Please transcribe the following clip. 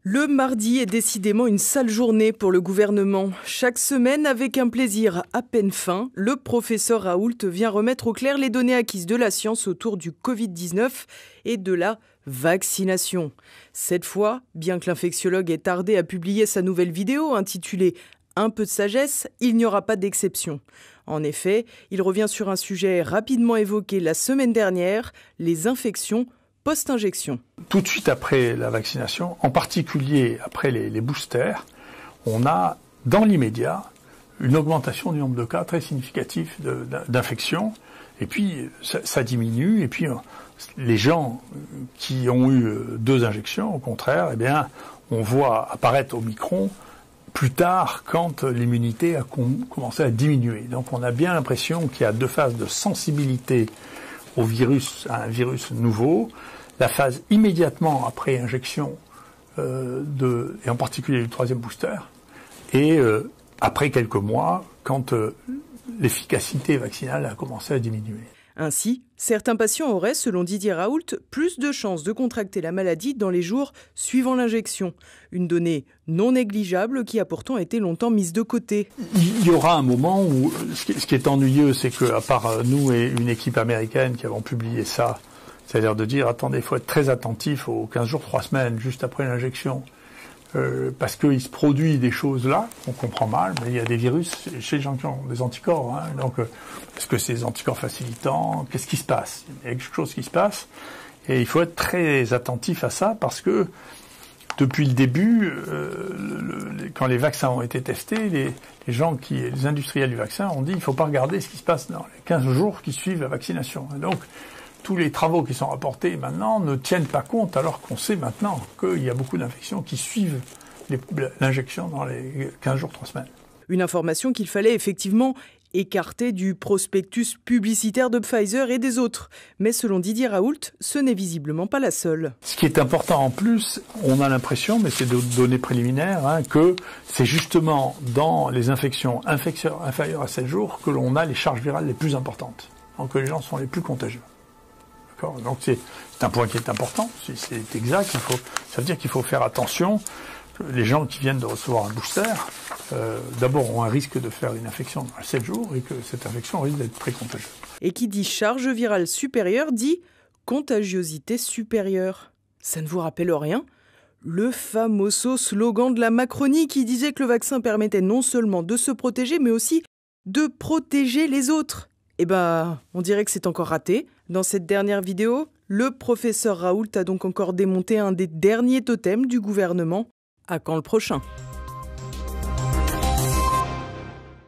Le mardi est décidément une sale journée pour le gouvernement. Chaque semaine, avec un plaisir à peine fin, le professeur Raoult vient remettre au clair les données acquises de la science autour du Covid-19 et de la vaccination. Cette fois, bien que l'infectiologue ait tardé à publier sa nouvelle vidéo intitulée « Un peu de sagesse », il n'y aura pas d'exception. En effet, il revient sur un sujet rapidement évoqué la semaine dernière, les infections post-injection. Tout de suite après la vaccination, en particulier après les boosters, on a dans l'immédiat une augmentation du nombre de cas très significatif d'infection. Et puis ça diminue. Et puis les gens qui ont eu 2 injections, au contraire, eh bien, on voit apparaître Omicron plus tard quand l'immunité a commencé à diminuer. Donc on a bien l'impression qu'il y a 2 phases de sensibilité au virus, à un virus nouveau. La phase immédiatement après injection et en particulier du 3e booster, et après quelques mois, quand l'efficacité vaccinale a commencé à diminuer. Ainsi, certains patients auraient, selon Didier Raoult, plus de chances de contracter la maladie dans les jours suivant l'injection. Une donnée non négligeable qui a pourtant été longtemps mise de côté. Il y aura un moment où, ce qui est ennuyeux, c'est qu'à part nous et une équipe américaine qui avons publié ça, c'est-à-dire de dire, attendez, il faut être très attentif aux 15 jours, 3 semaines, juste après l'injection, parce qu'il se produit des choses là, on comprend mal, mais il y a des virus chez les gens qui ont des anticorps. Hein, donc, est-ce que c'est des anticorps facilitants? Qu'est-ce qui se passe? Il y a quelque chose qui se passe, et il faut être très attentif à ça, parce que depuis le début, quand les vaccins ont été testés, les industriels du vaccin ont dit, il ne faut pas regarder ce qui se passe dans les 15 jours qui suivent la vaccination. Et donc, tous les travaux qui sont rapportés maintenant ne tiennent pas compte, alors qu'on sait maintenant qu'il y a beaucoup d'infections qui suivent l'injection dans les 15 jours, 3 semaines. Une information qu'il fallait effectivement écarter du prospectus publicitaire de Pfizer et des autres. Mais selon Didier Raoult, ce n'est visiblement pas la seule. Ce qui est important en plus, on a l'impression, mais c'est de données préliminaires, que c'est justement dans les infections inférieures à 7 jours que l'on a les charges virales les plus importantes, donc que les gens sont les plus contagieux. Donc c'est un point qui est important, c'est exact, ça veut dire qu'il faut faire attention. Les gens qui viennent de recevoir un booster, d'abord ont un risque de faire une infection dans 7 jours et que cette infection risque d'être très contagieuse. Et qui dit charge virale supérieure dit contagiosité supérieure. Ça ne vous rappelle rien ? Le fameux slogan de la Macronie qui disait que le vaccin permettait non seulement de se protéger, mais aussi de protéger les autres. Eh ben, on dirait que c'est encore raté. Dans cette dernière vidéo, le professeur Raoult a donc encore démonté un des derniers totems du gouvernement. À quand le prochain ?